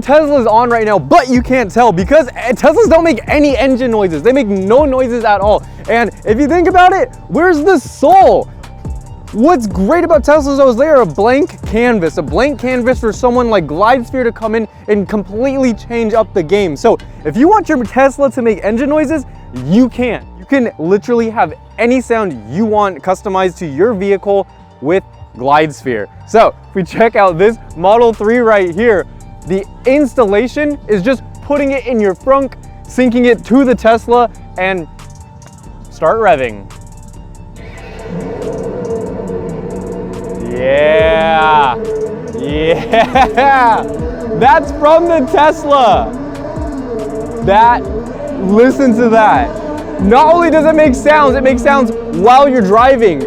Tesla's on right now, but you can't tell because Teslas don't make any engine noises. They make no noises at all. And if you think about it, where's the soul? What's great about Teslas though is they are a blank canvas for someone like Glydsphere to come in and completely change up the game. So if you want your Tesla to make engine noises, you can. You can literally have any sound you want customized to your vehicle with Glydsphere. So if we check out this Model 3 right here, the installation is just putting it in your frunk, syncing it to the Tesla, and start revving. Yeah, that's from the Tesla. Listen to that. Not only does it make sounds while you're driving.